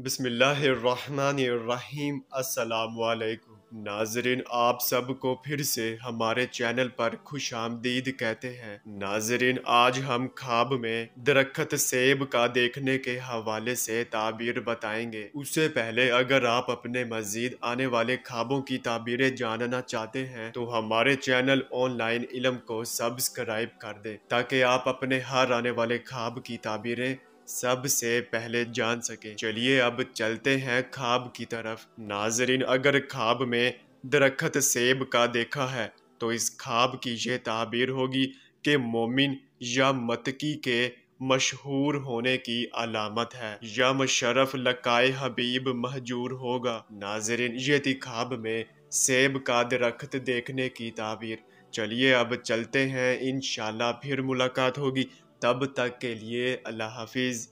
बिस्मिल्लाहिर्रहमानिर्रहीम। अस्सलाम वालेकुम नाजरीन, आप सबको फिर से हमारे चैनल पर खुश आमदीद कहते हैं। नाजरीन, आज हम ख्वाब में दरख्त सेब का देखने के हवाले से ताबीर बताएंगे। उससे पहले अगर आप अपने मजीद आने वाले ख्वाबों की ताबीरें जानना चाहते हैं तो हमारे चैनल ऑनलाइन इल्म को सब्सक्राइब कर दें ताकि आप अपने हर आने वाले ख्वाब की ताबीरें सबसे पहले जान सके। चलिए अब चलते हैं ख्वाब की तरफ। नाजरीन, अगर ख्वाब में दरख्त सेब का देखा है तो इस ख्वाब की ये ताबीर होगी कि मोमिन या मतकी के मशहूर होने की अलामत है या मुशर्रफ लकाए हबीब महजूर होगा। नाजरीन, ये थी ख्वाब में सेब का दरख्त देखने की ताबीर। चलिए अब चलते हैं, इंशाल्लाह फिर मुलाकात होगी। तब तक के लिए अल्लाह हाफिज।